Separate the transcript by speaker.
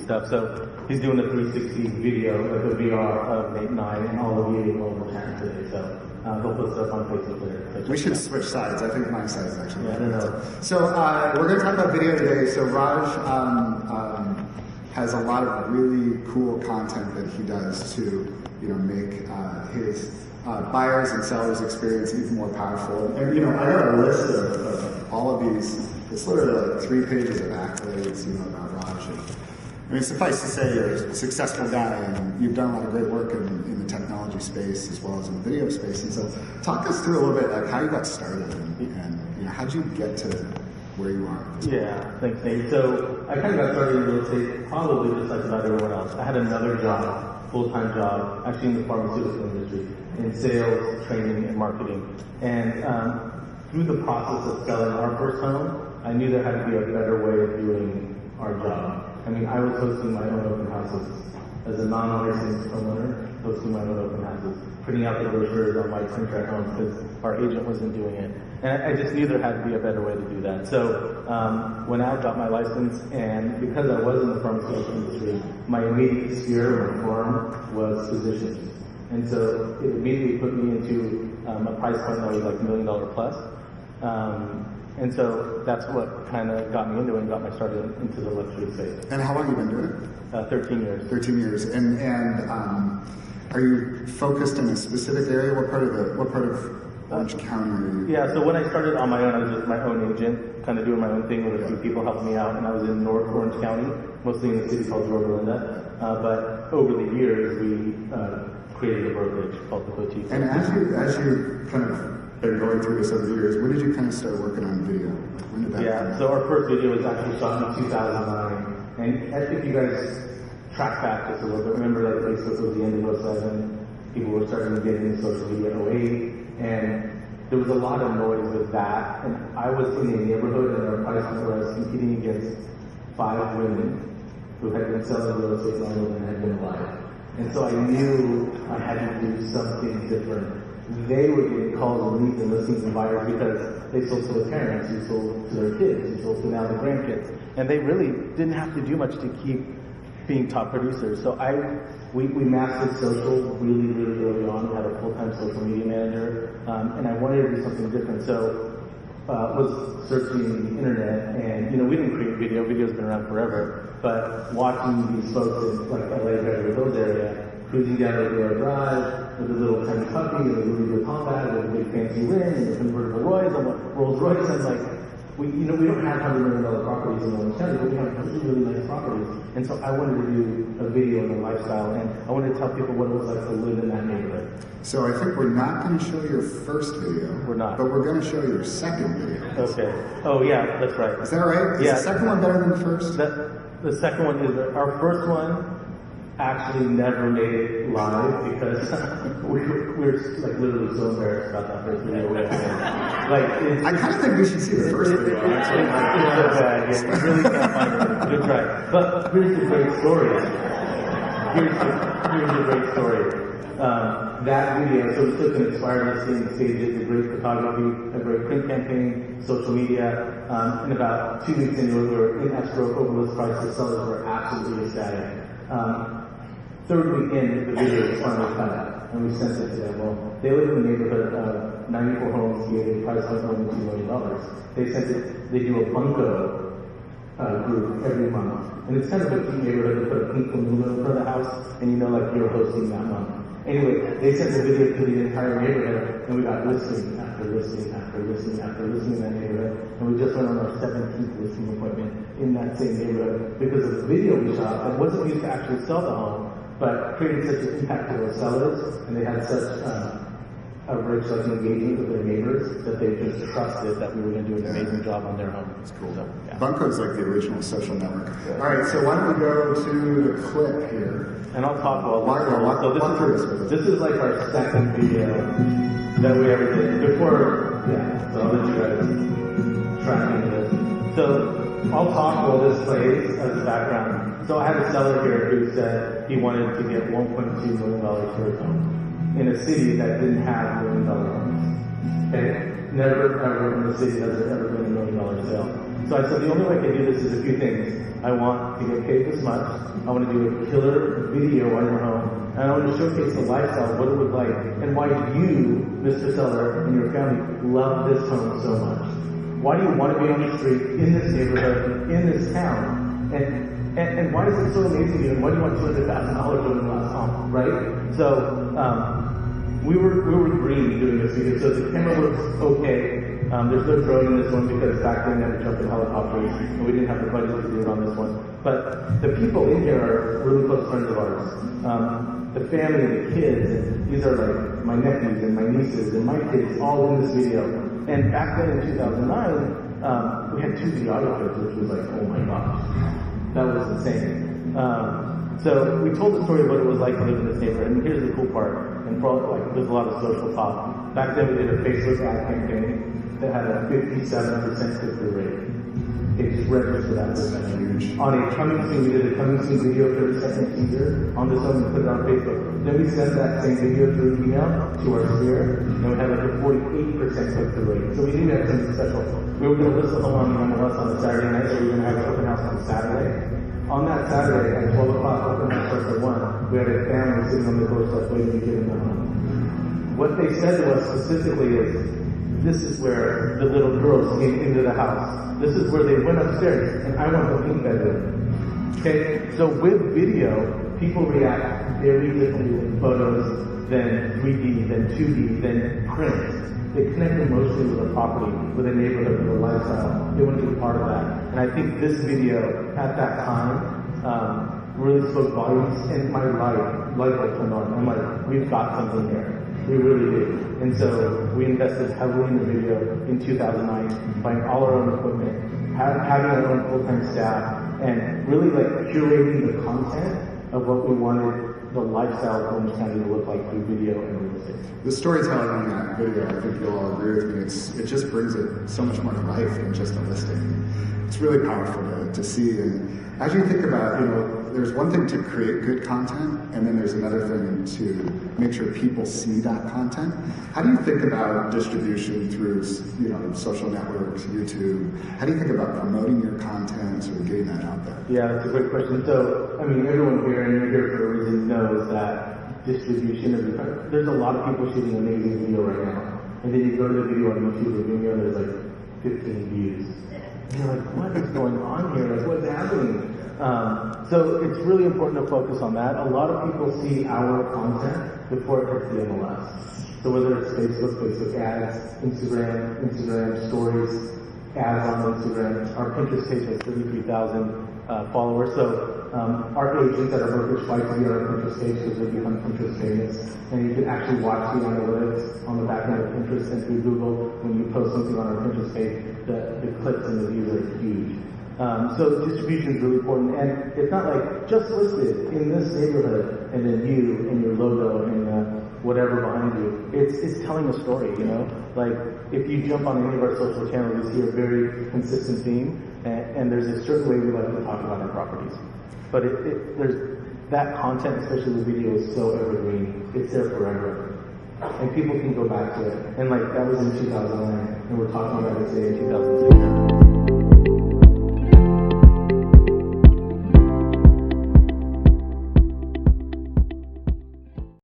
Speaker 1: stuff. So he's doing a 360 video, like a VR of Nate and I and all of you over chatting today. So he'll put stuff on Facebook later.
Speaker 2: We should switch sides. I think my side's actually.
Speaker 1: Yeah, I don't know.
Speaker 2: So we're going to talk about video today. So Raj has a lot of really cool content that he does to, make his buyers and sellers experience even more powerful. And I got a list of all of these. It's literally like 3 pages of accolades, about Raj. And, suffice to say, you're a successful guy, and you've done a lot of great work in the technology space as well as in the video space. And so, talk us through a little bit like how you got started, and how'd you get to where you are?
Speaker 1: Yeah, thanks, Nate. So I kind of got started in real estate probably just like about everyone else. I had another job, full-time job, actually in the pharmaceutical industry, in sales, training, and marketing. And through the process of selling our first home, I knew there had to be a better way of doing our job. I mean, I was hosting my own open houses. As a non-licensed homeowner, hosting my own open houses, printing out the brochures on my printer at home because our agent wasn't doing it. And I just knew there had to be a better way to do that. So went out, got my license, and because I was in the pharmaceutical industry, my immediate sphere or farm was physicians. And so it immediately put me into a price point that was like $1 million plus. And so that's what kind of got me into it and got me started into the luxury space.
Speaker 2: And how long have you been doing it?
Speaker 1: 13 years.
Speaker 2: 13 years. And are you focused in a specific area? What part of Orange County are you?
Speaker 1: Yeah, so when I started on my own, I was just my own agent, kind of doing my own thing with a few people helping me out, and I was in North Orange County, mostly in a city called Yorba Linda. But over the years, we created a brokerage called the Boutique.
Speaker 2: And as you kind of been going through this over the years, when did you kind of start working on video? When did that come out?
Speaker 1: So our first video was actually shot in 2009, and I think you guys track back just a little bit. Remember, like Facebook was the end of 2007, people were starting to get into social media in 2008, and there was a lot of noise with that. And I was in a neighborhood in our price point where I was competing against 5 women who had been selling real estate longer than had been alive. And so I knew I had to do something different. They were getting calls and leads and listings and buyers because they sold to their parents, who sold to their kids, who sold to now the grandkids. And they really didn't have to do much to keep being top producers. So we mastered social really, really early on. We had a full-time social media manager, and I wanted to do something different. So was searching the internet, and we didn't create video. Video's been around forever, but watching these folks in like LA, Beverly Hills area, cruising down Rodeo Drive with a little tiny puppy and a really good combat and a big fancy ring and a convertible Rolls Royce, and like we don't have $100 million properties in Orange County, but we have really nice properties. And so I wanted to do a video on the lifestyle, and I wanted to tell people what it was like to live in that neighborhood.
Speaker 2: So I think we're not going to show your first video.
Speaker 1: We're not.
Speaker 2: But we're going to show your second video.
Speaker 1: Okay. Oh yeah, that's right.
Speaker 2: Is that right? Is the second one better than the first?
Speaker 1: The second one is our first one actually never made it live because we were like literally so embarrassed about that first video.
Speaker 2: I kind of think we should see the first video.
Speaker 1: It's so bad. Yeah, you really can't find it. Good try. But here's the great story. Here's the great story. That video, so we took an expired listing, staged it, did great photography, a great print campaign, social media. In about 2 weeks into it, we were in escrow, over list price. The sellers were absolutely ecstatic. Third week in, the video was finally cut out, and we sent it to them. Well, they live in a neighborhood of 94 homes, gated, price point only $2 million. They sent it, they do a bunko group every month. And it's kind of a cute neighborhood. They put a pink flamingo in front of the house, and like you're hosting that month. Anyway, they sent the video to the entire neighborhood, and we got listing after listing after listing after listing in that neighborhood. And we just went on our 17th listing appointment in that same neighborhood because of the video we shot that wasn't used to actually sell the home, but created such an impact to our sellers, and they had such a rich engagement with their neighbors that they just trusted that we were going to do an amazing job on their home.
Speaker 2: That's cool. So, yeah. Bunko's like the original social network. Yeah. All right, so why don't we go to the clip here?
Speaker 1: And I'll talk about this is like our second video that we ever did. Before, so I'll let you guys track into this. So I'll talk while this plays as a background. So I had a seller here who said he wanted to get $1.2 million for his home in a city that didn't have $1 million homes. Okay? never ever in the city has there ever been $1 million sale. So I said the only way I can do this is a few things. I want to get paid this much. I want to do a killer video on your home. And I want to showcase the lifestyle, what it was like, and why you, Mr. Seller, and your family love this home so much. Why do you want to be on the street, in this neighborhood, in this town? And why is it so amazing to you? And why do you want $200,000 over the last home, right? So we were green doing this video. So the camera looks okay. There's no drone in this one because back then we had to jump in helicopters, and we didn't have the budget to do it on this one. But the people in here are really close friends of ours. The family, the kids, and these are like my nephews and my nieces and my kids all in this video. And back then in 2009, we had 2 videographers, which was like, oh my gosh, that was insane. So we told the story of what it was like to live in this neighborhood. And here's the cool part, and for all, like, there's a lot of social talk. Back then we did a Facebook ad campaign that had a 57% click-through rate. It just registered that percentage. On a coming soon, we did a coming soon video, 30-second teaser on this one, and put it on Facebook. Then we sent that same video through email to our sphere, and we had like a 48% click-through rate. So we knew we had something special. We were going to list the home on the MLS on a Saturday night, so we were going to have an open house on Saturday. On that Saturday, at 12 o'clock, open house starts at 1, we had a family sitting on the doorstep waiting to get in the home. What they said to us specifically is, this is where the little girls came into the house. This is where they went upstairs, and I want the pink bedroom. Okay? So with video, people react very differently with photos than 3D, than 2D, than print. They connect emotionally with a property, with a neighborhood, with a lifestyle. They want to be part of that. And I think this video, at that time, really spoke volumes, and my light bulb turned on. I'm like, we've got something here. We really do. And so we invested heavily in the video in 2009, buying all our own equipment, having our own full-time staff, and really like curating the content of what we wanted the lifestyle of Orange County to look like through video and real estate.
Speaker 2: The storytelling in that video, I think you'll all agree with me, it just brings it so much more to life than just a listing. It's really powerful to see. And as you think about, there's one thing to create good content, and then there's another thing to make sure people see that content. How do you think about distribution through, social networks, YouTube? How do you think about promoting your content, sort of getting that out there?
Speaker 1: Yeah, that's a great question. So, everyone here, and you're here for a reason, knows that distribution is, there's a lot of people shooting amazing video right now. And then you go to the video on YouTube, the video, and there's like 15 views. And you're like, what is going on here? Like, what's happening? So it's really important to focus on that. A lot of people see our content before it hits the MLS. So whether it's Facebook ads, Instagram stories, ads on Instagram. Our Pinterest page has 33,000 followers. So our agents at our brokerage fight to be on our Pinterest page because they become Pinterest famous. And you can actually watch the analytics on the back end of Pinterest and through Google. When you post something on our Pinterest page, the clicks and the views are huge. So distribution is really important, and it's not like just listed in this neighborhood and then you and your logo and whatever behind you. It's telling a story, Like if you jump on any of our social channels, you see a very consistent theme, and there's a certain way we like to talk about our properties. But there's that content, especially the video, is so evergreen. It's there forever, and people can go back to it. And like that was in 2009, and we're talking about it today in 2006.